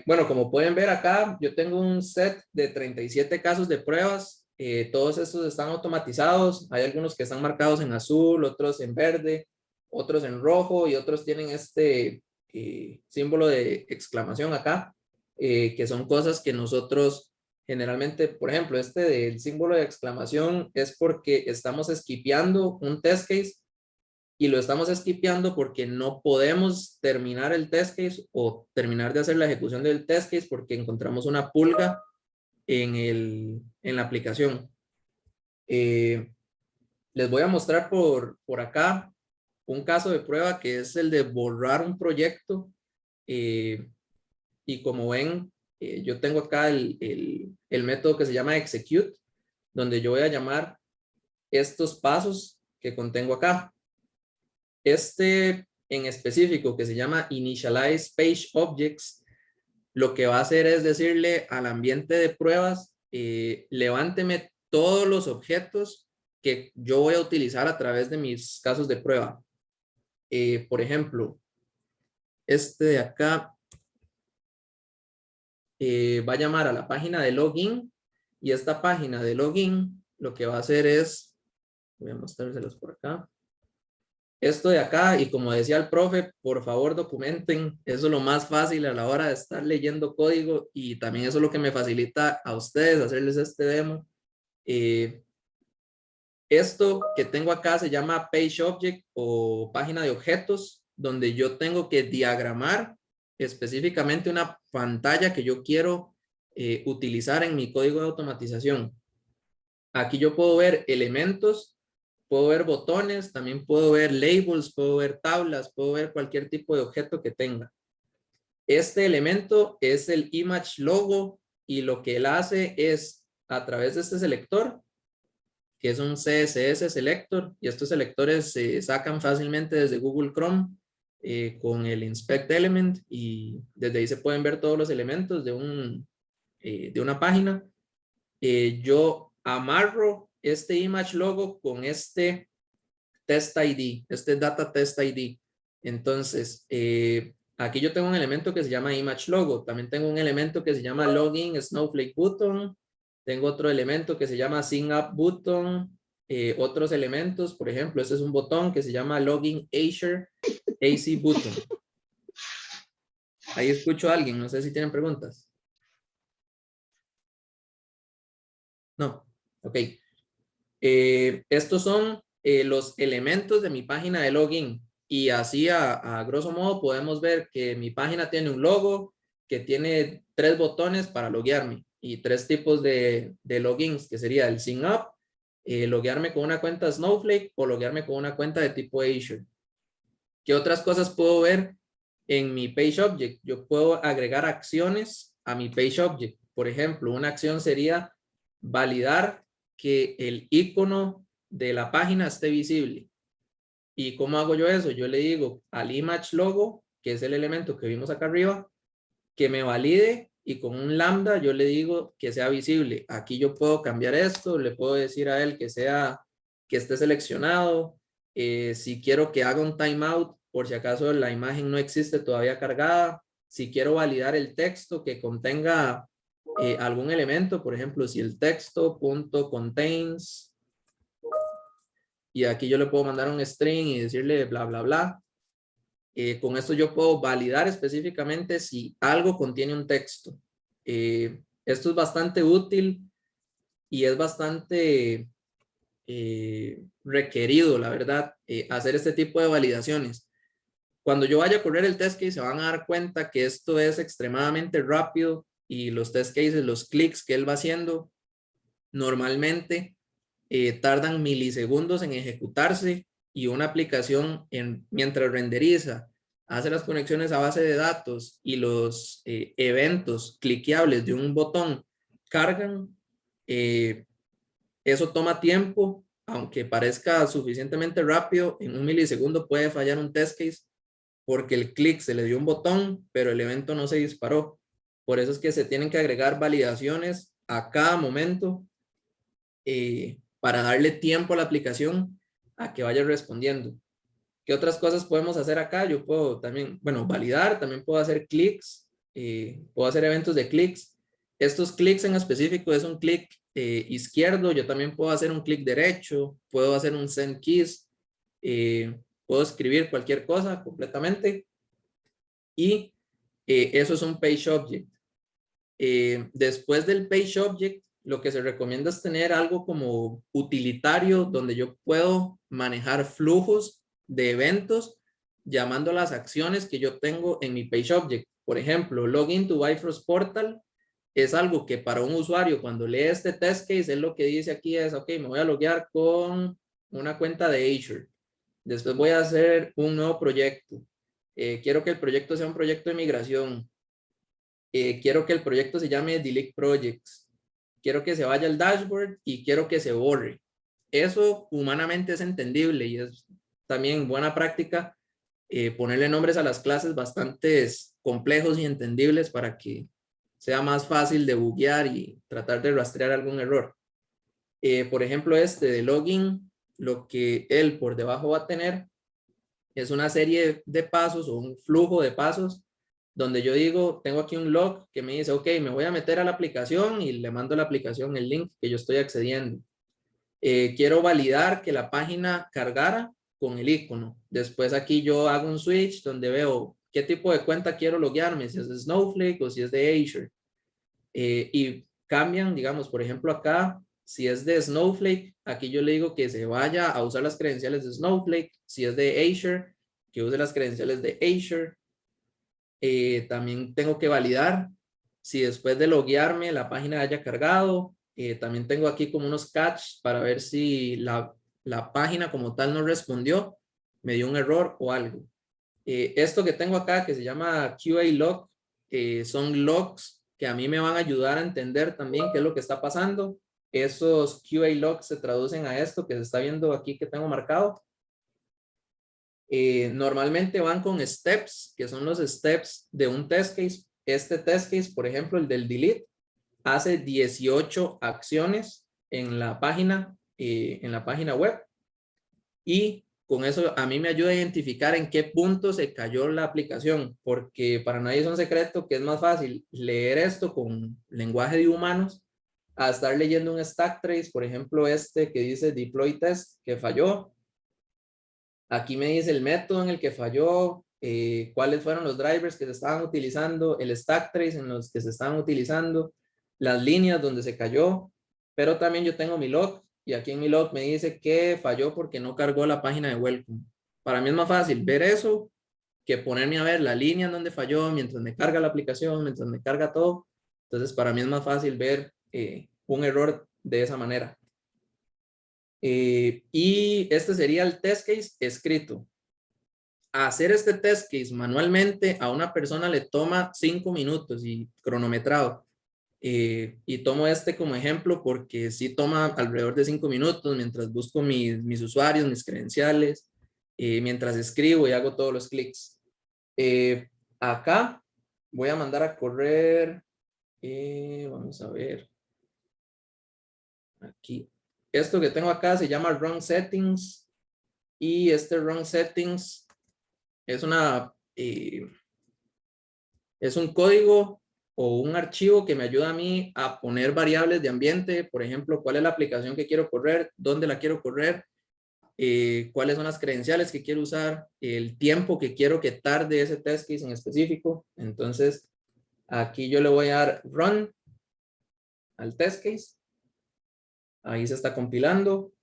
Bueno, como pueden ver acá, yo tengo un set de 37 casos de pruebas. Todos estos están automatizados. Hay algunos que están marcados en azul, otros en verde, otros en rojo y otros tienen este símbolo de exclamación acá, que son cosas que nosotros generalmente, por ejemplo, este del símbolo de exclamación es porque estamos skipeando un test case y lo estamos skipeando porque no podemos terminar el test case o terminar de hacer la ejecución del test case porque encontramos una pulga en la aplicación. Les voy a mostrar por acá un caso de prueba que es el de borrar un proyecto. Y como ven, yo tengo acá el método que se llama execute, donde yo voy a llamar estos pasos que contengo acá. Este en específico que se llama Initialize Page Objects, lo que va a hacer es decirle al ambiente de pruebas, levánteme todos los objetos que yo voy a utilizar a través de mis casos de prueba. Por ejemplo, este de acá va a llamar a la página de login y esta página de login lo que va a hacer es, voy a mostrárselos por acá. Esto de acá, y como decía el profe, por favor documenten, eso es lo más fácil a la hora de estar leyendo código y también eso es lo que me facilita a ustedes hacerles este demo. Esto que tengo acá se llama Page Object o página de objetos, donde yo tengo que diagramar específicamente una pantalla que yo quiero utilizar en mi código de automatización. Aquí yo puedo ver elementos, puedo ver botones, también puedo ver labels, puedo ver tablas, puedo ver cualquier tipo de objeto que tenga. Este elemento es el image logo y lo que él hace es a través de este selector, que es un CSS selector, y estos selectores se sacan fácilmente desde Google Chrome con el inspect element y desde ahí se pueden ver todos los elementos de una página. Yo amarro este image logo con este test ID, este data test ID. Entonces, aquí yo tengo un elemento que se llama image logo. También tengo un elemento que se llama login snowflake button. Tengo otro elemento que se llama sign up button. Otros elementos, por ejemplo, este es un botón que se llama login Azure AC button. Ahí escucho a alguien, no sé si tienen preguntas. No, ok. Estos son los elementos de mi página de login y así a grosso modo podemos ver que mi página tiene un logo que tiene 3 botones para loguearme y 3 tipos de logins que sería el sign up, loguearme con una cuenta Snowflake o loguearme con una cuenta de tipo Azure. ¿Qué otras cosas puedo ver en mi page object? Yo puedo agregar acciones a mi page object. Por ejemplo, una acción sería validar que el icono de la página esté visible. ¿Y cómo hago yo eso? Yo le digo al image logo, que es el elemento que vimos acá arriba, que me valide y con un lambda yo le digo que sea visible. Aquí yo puedo cambiar esto, le puedo decir a él que esté seleccionado. Si quiero que haga un timeout, por si acaso la imagen no existe todavía cargada. Si quiero validar el texto que contenga algún elemento, por ejemplo, si el texto punto contains, y aquí yo le puedo mandar un string y decirle bla, bla, bla. Con esto yo puedo validar específicamente si algo contiene un texto. Esto es bastante útil y es bastante requerido, la verdad, hacer este tipo de validaciones. Cuando yo vaya a correr el test case se van a dar cuenta que esto es extremadamente rápido y los test cases, los clics que él va haciendo, normalmente tardan milisegundos en ejecutarse y una aplicación mientras renderiza, hace las conexiones a base de datos y los eventos cliqueables de un botón cargan, Eso toma tiempo, aunque parezca suficientemente rápido, en 1 milisegundo puede fallar un test case porque el clic se le dio un botón, pero el evento no se disparó. Por eso es que se tienen que agregar validaciones a cada momento para darle tiempo a la aplicación a que vaya respondiendo. ¿Qué otras cosas podemos hacer acá? Yo puedo también, bueno, validar, también puedo hacer clics, puedo hacer eventos de clics. Estos clics en específico es un clic izquierdo, yo también puedo hacer un clic derecho, puedo hacer un send keys, puedo escribir cualquier cosa completamente. Y eso es un page object. Después del page object, lo que se recomienda es tener algo como utilitario donde yo puedo manejar flujos de eventos llamando a las acciones que yo tengo en mi page object. Por ejemplo, login to Bifrost Portal es algo que para un usuario cuando lee este test case, es lo que dice aquí es, ok, me voy a loguear con una cuenta de Azure. Después voy a hacer un nuevo proyecto. Quiero que el proyecto sea un proyecto de migración. Quiero que el proyecto se llame Delete Projects. Quiero que se vaya al dashboard y quiero que se borre. Eso humanamente es entendible y es también buena práctica ponerle nombres a las clases bastante complejos y entendibles para que sea más fácil de buguear y tratar de rastrear algún error. Por ejemplo, este de login, lo que él por debajo va a tener es una serie de pasos o un flujo de pasos donde yo digo, tengo aquí un log que me dice, ok, me voy a meter a la aplicación y le mando a la aplicación el link que yo estoy accediendo. Quiero validar que la página cargara con el icono. Después aquí yo hago un switch donde veo qué tipo de cuenta quiero loguearme, si es de Snowflake o si es de Azure. Y cambian, digamos, por ejemplo acá, si es de Snowflake, aquí yo le digo que se vaya a usar las credenciales de Snowflake. Si es de Azure, que use las credenciales de Azure. También tengo que validar si después de loguearme la página haya cargado. También tengo aquí como unos catch para ver si la página como tal no respondió, me dio un error o algo. Esto que tengo acá que se llama QA log, son logs que a mí me van a ayudar a entender también qué es lo que está pasando. Esos QA logs se traducen a esto que se está viendo aquí que tengo marcado. Normalmente van con steps, que son los steps de un test case. Este test case, por ejemplo, el del delete, hace 18 acciones en la página web. Y con eso a mí me ayuda a identificar en qué punto se cayó la aplicación, porque para nadie es un secreto que es más fácil leer esto con lenguaje de humanos a estar leyendo un stack trace, por ejemplo, este que dice deploy test, que falló. Aquí me dice el método en el que falló, cuáles fueron los drivers que se estaban utilizando, el stack trace en los que se estaban utilizando, las líneas donde se cayó, pero también yo tengo mi log y aquí en mi log me dice que falló porque no cargó la página de welcome. Para mí es más fácil ver eso que ponerme a ver la línea en donde falló mientras me carga la aplicación, mientras me carga todo. Entonces para mí es más fácil ver un error de esa manera. Y este sería el test case escrito. Hacer este test case manualmente a una persona le toma 5 minutos y cronometrado. Y tomo este como ejemplo porque sí toma alrededor de 5 minutos mientras busco mis usuarios, mis credenciales, mientras escribo y hago todos los clics. Acá voy a mandar a correr, vamos a ver, aquí. Esto que tengo acá se llama Run Settings y este Run Settings es un código o un archivo que me ayuda a mí a poner variables de ambiente, por ejemplo, cuál es la aplicación que quiero correr, dónde la quiero correr, cuáles son las credenciales que quiero usar, el tiempo que quiero que tarde ese test case en específico. Entonces, aquí yo le voy a dar Run al test case. Ahí se está compilando.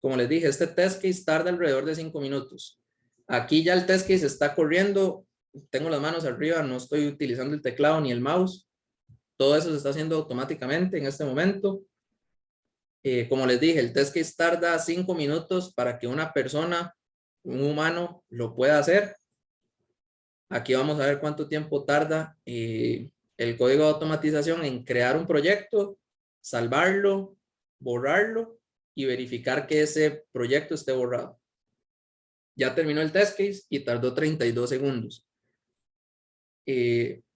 Como les dije, este test case tarda alrededor de 5 minutos. Aquí ya el test case está corriendo. Tengo las manos arriba, no estoy utilizando el teclado ni el mouse. Todo eso se está haciendo automáticamente en este momento. Como les dije, el test case tarda 5 minutos para que una persona, un humano, lo pueda hacer. Aquí vamos a ver cuánto tiempo tarda el código de automatización en crear un proyecto salvarlo, borrarlo y verificar que ese proyecto esté borrado. Ya terminó el test case y tardó 32 segundos.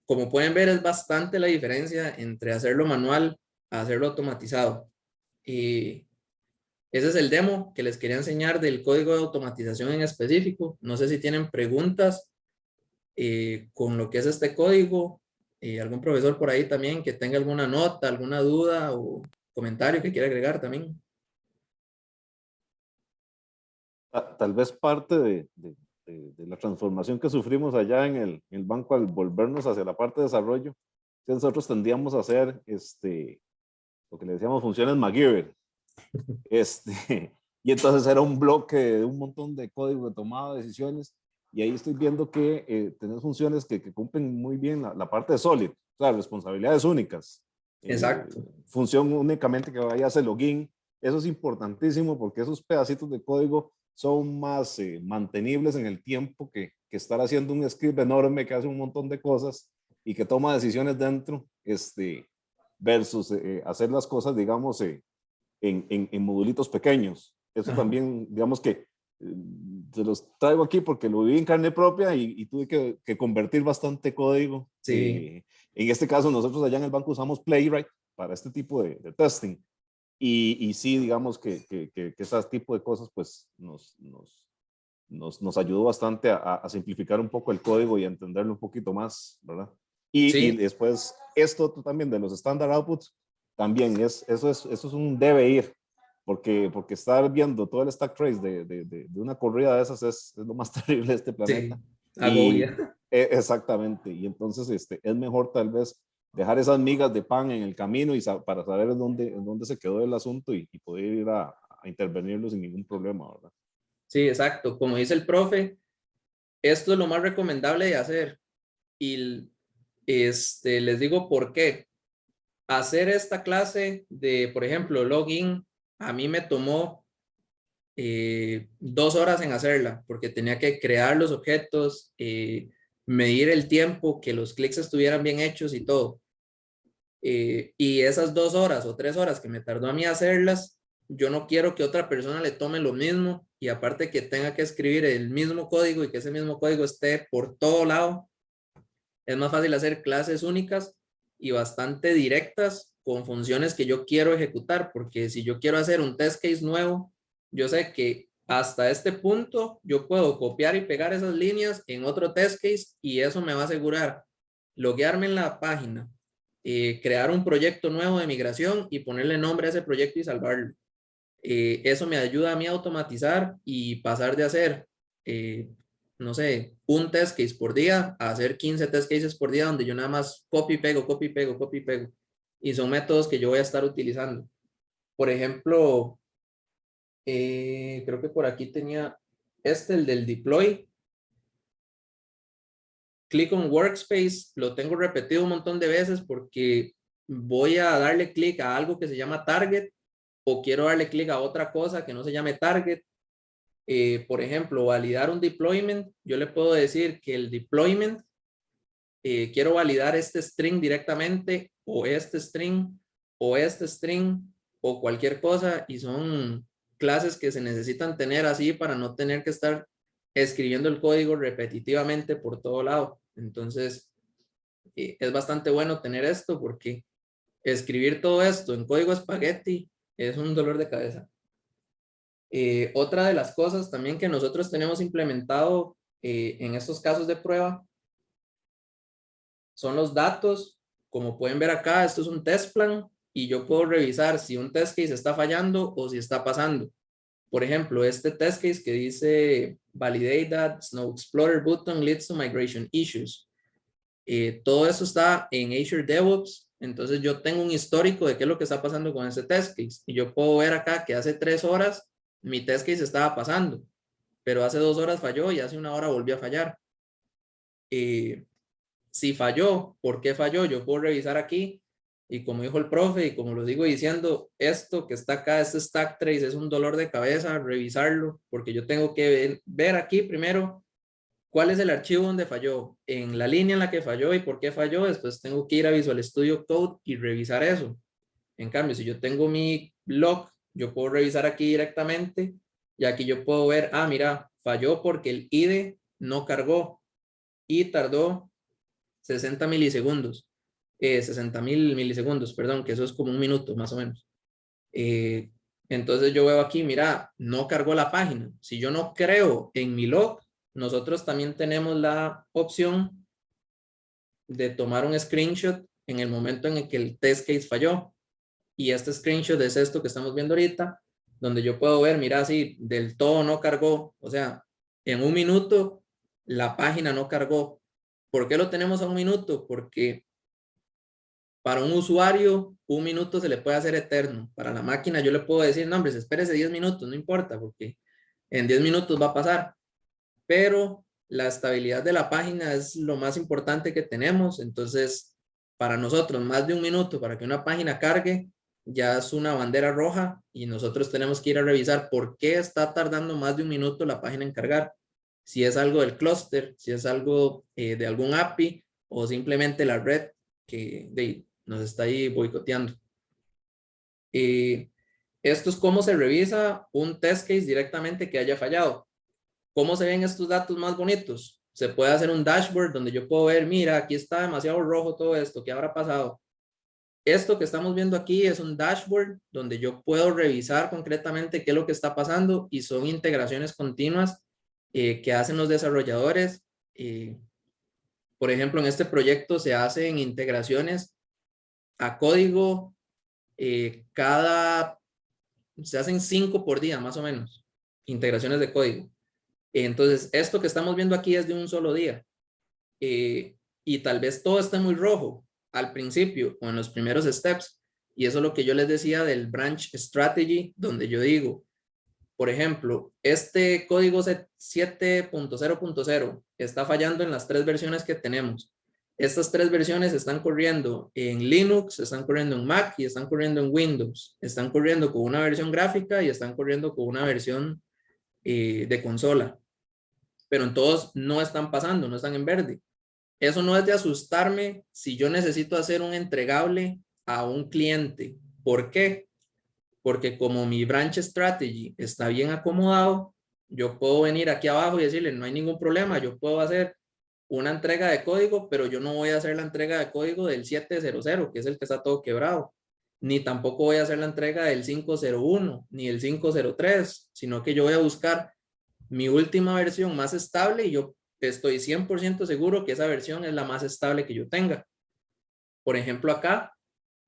Como pueden ver, es bastante la diferencia entre hacerlo manual a hacerlo automatizado. Ese es el demo que les quería enseñar del código de automatización en específico. No sé si tienen preguntas con lo que es este código. Algún profesor por ahí también que tenga alguna nota, alguna duda o comentario que quiera agregar también. Tal vez parte de la transformación que sufrimos allá en el banco al volvernos hacia la parte de desarrollo, que nosotros tendíamos a hacer lo que le decíamos funciones MacGyver. Y entonces era un bloque de un montón de código de tomada de decisiones, y ahí estoy viendo que tenés funciones que cumplen muy bien la parte de Solid, o sea, responsabilidades únicas. Exacto. Función únicamente que vaya a hacer login. Eso es importantísimo porque esos pedacitos de código son más mantenibles en el tiempo que estar haciendo un script enorme que hace un montón de cosas y que toma decisiones dentro, versus hacer las cosas, digamos, en modulitos pequeños. Eso Ajá. también, digamos que se los traigo aquí porque lo vi en carne propia y tuve que convertir bastante código. Sí. En este caso, nosotros allá en el banco usamos Playwright para este tipo de testing. Y sí, digamos que ese tipo de cosas pues nos ayudó bastante a simplificar un poco el código y a entenderlo un poquito más, ¿verdad? Y Sí, después esto también de los standard outputs, también eso es un debe ir, porque estar viendo todo el stack trace de una corrida de esas es lo más terrible de este sí, planeta. Y agobia. exactamente, y entonces es mejor tal vez dejar esas migas de pan en el camino para saber en dónde se quedó el asunto y poder ir a intervenirlo sin ningún problema, ¿verdad? Sí, exacto. Como dice el profe, esto es lo más recomendable de hacer. Y les digo por qué. Hacer esta clase de, por ejemplo, login, a mí me tomó 2 horas en hacerla, porque tenía que crear los objetos, medir el tiempo, que los clics estuvieran bien hechos y todo. Y esas 2 horas o 3 horas que me tardó a mí hacerlas, yo no quiero que otra persona le tome lo mismo y aparte que tenga que escribir el mismo código y que ese mismo código esté por todo lado. Es más fácil hacer clases únicas y bastante directas con funciones que yo quiero ejecutar, porque si yo quiero hacer un test case nuevo, yo sé que hasta este punto yo puedo copiar y pegar esas líneas en otro test case y eso me va a asegurar loguearme en la página, crear un proyecto nuevo de migración y ponerle nombre a ese proyecto y salvarlo. Eso me ayuda a mí a automatizar y pasar de hacer, no sé, un test case por día a hacer 15 test cases por día donde yo nada más copy, pego, copy, pego, copy, pego. Y son métodos que yo voy a estar utilizando. Por ejemplo, creo que por aquí tenía el del deploy. Click on workspace, lo tengo repetido un montón de veces porque voy a darle clic a algo que se llama target o quiero darle clic a otra cosa que no se llame target. Por ejemplo, validar un deployment, yo le puedo decir que el deployment, quiero validar este string directamente o este string o este string o cualquier cosa y son clases que se necesitan tener así para no tener que estar escribiendo el código repetitivamente por todo lado. Entonces, es bastante bueno tener esto porque escribir todo esto en código espagueti es un dolor de cabeza. Otra de las cosas también que nosotros tenemos implementado en estos casos de prueba son los datos. Como pueden ver acá, esto es un test plan y yo puedo revisar si un test case está fallando o si está pasando. Por ejemplo, este test case que dice validate that Snow Explorer button leads to migration issues. Todo eso está en Azure DevOps. Entonces yo tengo un histórico de qué es lo que está pasando con ese test case. Y yo puedo ver acá que hace 3 horas mi test case estaba pasando, pero hace 2 horas falló y hace 1 hora volvió a fallar. Si falló, ¿por qué falló? Yo puedo revisar aquí y como dijo el profe y como lo digo diciendo, esto que está acá, este stack trace es un dolor de cabeza revisarlo porque yo tengo que ver aquí primero cuál es el archivo donde falló, en la línea en la que falló y por qué falló. Después tengo que ir a Visual Studio Code y revisar eso. En cambio, si yo tengo mi log, yo puedo revisar aquí directamente y aquí yo puedo ver, ah, mira, falló porque el IDE no cargó y tardó 60 milisegundos, 60.000 milisegundos, perdón, que eso es como un minuto más o menos. Entonces yo veo aquí, mira, no cargó la página. Si yo no creo en mi log, nosotros también tenemos la opción de tomar un screenshot en el momento en el que el test case falló. Y este screenshot es esto que estamos viendo ahorita, donde yo puedo ver, mira, si del todo no cargó, o sea, en un minuto la página no cargó. ¿Por qué lo tenemos a un minuto? Porque para un usuario, un minuto se le puede hacer eterno. Para la máquina yo le puedo decir, no, hombre, espérese 10 minutos, no importa, porque en 10 minutos va a pasar. Pero la estabilidad de la página es lo más importante que tenemos. Entonces, para nosotros, más de un minuto para que una página cargue, ya es una bandera roja y nosotros tenemos que ir a revisar por qué está tardando más de un minuto la página en cargar. Si es algo del clúster, si es algo de algún API o simplemente la red que nos está ahí boicoteando. Esto es cómo se revisa un test case directamente que haya fallado. ¿Cómo se ven estos datos más bonitos? Se puede hacer un dashboard donde yo puedo ver, mira, aquí está demasiado rojo todo esto, ¿qué habrá pasado? Esto que estamos viendo aquí es un dashboard donde yo puedo revisar concretamente qué es lo que está pasando y son integraciones continuas que hacen los desarrolladores. Por ejemplo, en este proyecto se hacen integraciones a código se hacen 5 por día más o menos, integraciones de código. Entonces, esto que estamos viendo aquí es de un solo día. Y tal vez todo está muy rojo al principio o en los primeros steps. Y eso es lo que yo les decía del branch strategy, donde yo digo, por ejemplo, este código 7.0.0 está fallando en las 3 versiones que tenemos. Estas 3 versiones están corriendo en Linux, están corriendo en Mac y están corriendo en Windows. Están corriendo con una versión gráfica y están corriendo con una versión de consola. Pero en todos no están pasando, no están en verde. Eso no es de asustarme si yo necesito hacer un entregable a un cliente. ¿Por qué? Porque como mi branch strategy está bien acomodado, yo puedo venir aquí abajo y decirle, no hay ningún problema, yo puedo hacer una entrega de código, pero yo no voy a hacer la entrega de código del 700, que es el que está todo quebrado, ni tampoco voy a hacer la entrega del 501, ni el 503, sino que yo voy a buscar mi última versión más estable y yo estoy 100% seguro que esa versión es la más estable que yo tenga. Por ejemplo, acá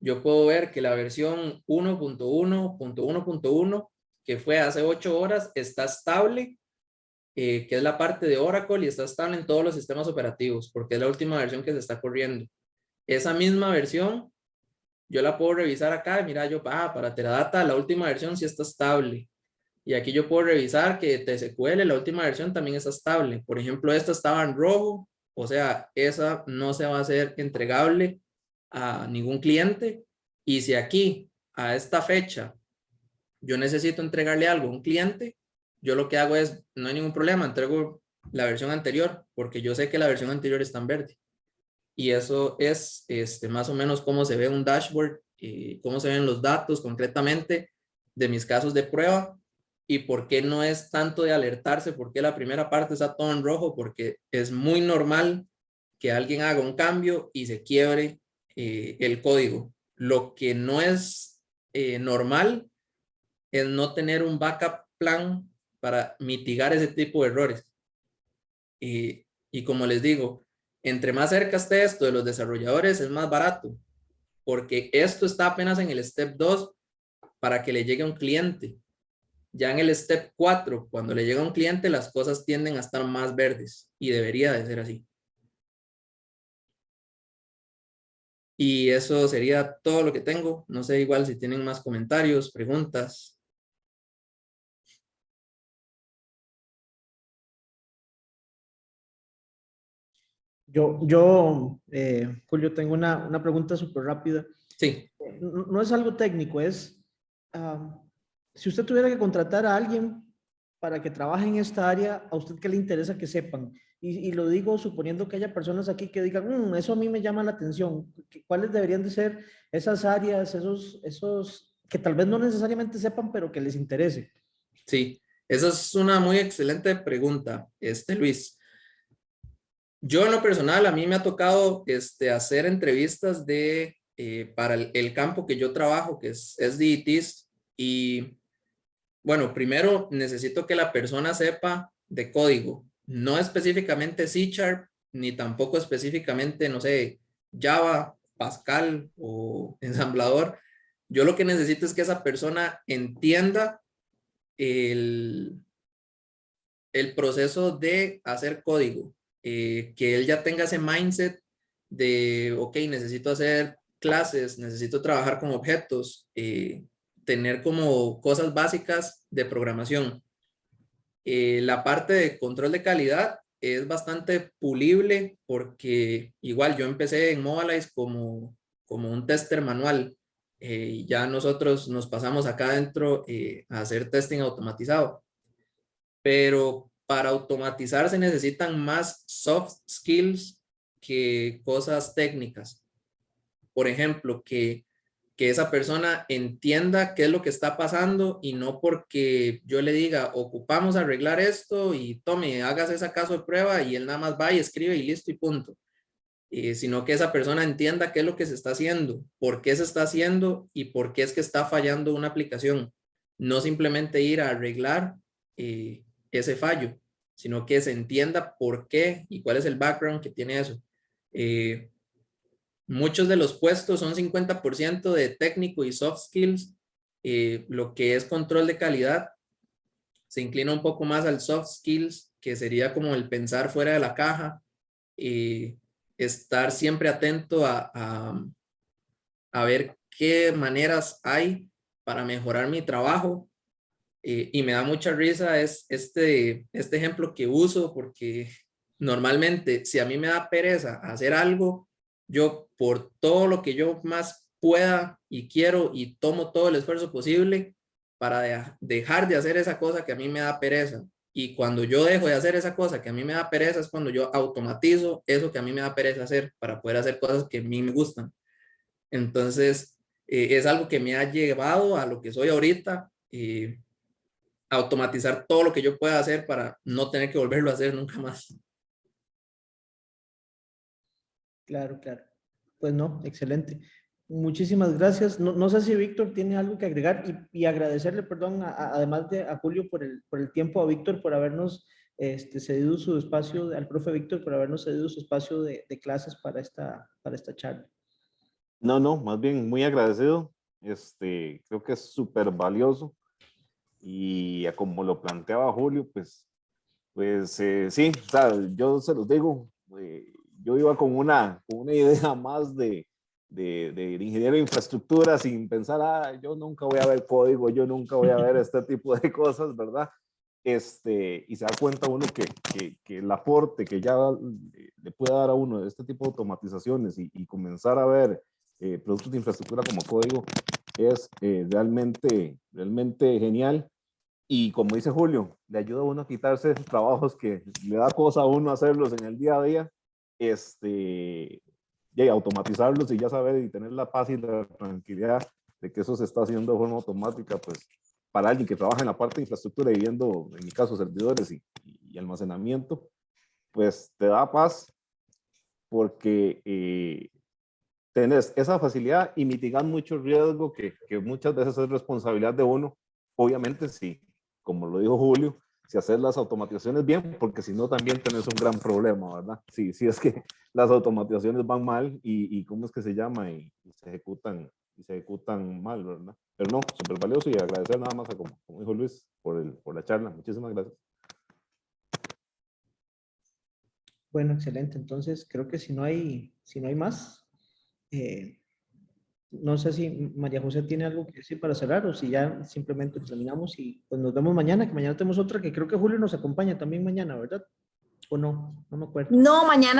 yo puedo ver que la versión 1.1.1.1, que fue hace 8 horas, está estable, que es la parte de Oracle y está estable en todos los sistemas operativos, porque es la última versión que se está corriendo. Esa misma versión, yo la puedo revisar acá, mira, para Teradata, la última versión sí está estable. Y aquí yo puedo revisar que TSQL, la última versión, también está estable. Por ejemplo, esta estaba en rojo, o sea, esa no se va a hacer entregable a ningún cliente. Y si aquí, a esta fecha, yo necesito entregarle algo a un cliente, yo lo que hago es, no hay ningún problema, entrego la versión anterior, porque yo sé que la versión anterior está en verde. Y eso es más o menos cómo se ve un dashboard, cómo se ven los datos concretamente de mis casos de prueba. ¿Y por qué no es tanto de alertarse? ¿Por qué la primera parte está todo en rojo? Porque es muy normal que alguien haga un cambio y se quiebre el código. Lo que no es normal es no tener un backup plan para mitigar ese tipo de errores. Y como les digo, entre más cerca esté esto de los desarrolladores, es más barato, porque esto está apenas en el step 2 para que le llegue a un cliente. Ya en el step 4, cuando le llega a un cliente, las cosas tienden a estar más verdes y debería de ser así. Y eso sería todo lo que tengo. No sé igual si tienen más comentarios, preguntas. Julio, tengo una pregunta súper rápida. Sí. No es algo técnico, es si usted tuviera que contratar a alguien para que trabajen en esta área, a usted qué le interesa que sepan? Y lo digo suponiendo que haya personas aquí que digan, eso a mí me llama la atención. ¿Cuáles deberían de ser esas áreas, esos que tal vez no necesariamente sepan, pero que les interese? Sí, esa es una muy excelente pregunta, Luis. Yo en lo personal, a mí me ha tocado hacer entrevistas para el campo que yo trabajo, que es DETs, y bueno, primero necesito que la persona sepa de código, no específicamente C#, ni tampoco específicamente, no sé, Java, Pascal o ensamblador. Yo lo que necesito es que esa persona entienda el proceso de hacer código, que él ya tenga ese mindset de, ok, necesito hacer clases, necesito trabajar con objetos, tener como cosas básicas de programación. La parte de control de calidad es bastante pulible porque igual yo empecé en Mobilize como un tester manual. Ya nosotros nos pasamos acá adentro a hacer testing automatizado, pero para automatizar se necesitan más soft skills que cosas técnicas. Por ejemplo, que esa persona entienda qué es lo que está pasando y no porque yo le diga, ocupamos arreglar esto y tome, hagas ese caso de prueba y él nada más va y escribe y listo y punto. Sino que esa persona entienda qué es lo que se está haciendo, por qué se está haciendo y por qué es que está fallando una aplicación. No simplemente ir a arreglar ese fallo, sino que se entienda por qué y cuál es el background que tiene eso. Muchos de los puestos son 50% de técnico y soft skills. Lo que es control de calidad se inclina un poco más al soft skills, que sería como el pensar fuera de la caja, estar siempre atento a ver qué maneras hay para mejorar mi trabajo. Y me da mucha risa es este ejemplo que uso porque normalmente si a mí me da pereza hacer algo, yo por todo lo que yo más pueda y quiero y tomo todo el esfuerzo posible para dejar de hacer esa cosa que a mí me da pereza. Y cuando yo dejo de hacer esa cosa que a mí me da pereza es cuando yo automatizo eso que a mí me da pereza hacer para poder hacer cosas que a mí me gustan. Entonces, es algo que me ha llevado a lo que soy ahorita. Automatizar todo lo que yo pueda hacer para no tener que volverlo a hacer nunca más. Claro, claro. Pues no, excelente. Muchísimas gracias. No sé si Víctor tiene algo que agregar y agradecerle, perdón, además de a Julio por el tiempo, a Víctor por habernos cedido su espacio, al profe Víctor por habernos cedido su espacio de clases para esta charla. No, más bien muy agradecido. Creo que es súper valioso y como lo planteaba Julio, pues sí, o sea, yo se los digo, yo iba con una idea más de ingeniero de infraestructura sin pensar, yo nunca voy a ver código, yo nunca voy a ver este tipo de cosas, ¿verdad? Y se da cuenta uno que el aporte que ya le puede dar a uno de este tipo de automatizaciones y comenzar a ver productos de infraestructura como código es realmente genial. Y como dice Julio, le ayuda a uno a quitarse trabajos que le da cosa a uno hacerlos en el día a día, y automatizarlos y ya saber y tener la paz y la tranquilidad de que eso se está haciendo de forma automática, pues para alguien que trabaja en la parte de infraestructura y viendo, en mi caso, servidores y almacenamiento, pues te da paz porque tenés esa facilidad y mitigas mucho riesgo que muchas veces es responsabilidad de uno. Obviamente, sí, como lo dijo Julio, si hacer las automatizaciones bien, porque si no también tenés un gran problema, ¿verdad? Sí, es que las automatizaciones van mal y ¿cómo es que se llama? Y se ejecutan mal, ¿verdad? Pero no, súper valioso y agradecer nada más a como dijo Luis por la charla. Muchísimas gracias. Bueno, excelente. Entonces, creo que si no hay más, no sé si María José tiene algo que decir para cerrar o si ya simplemente terminamos y pues nos vemos mañana, que mañana tenemos otra que creo que Julio nos acompaña también mañana, ¿verdad? ¿O no? No me acuerdo. No, mañana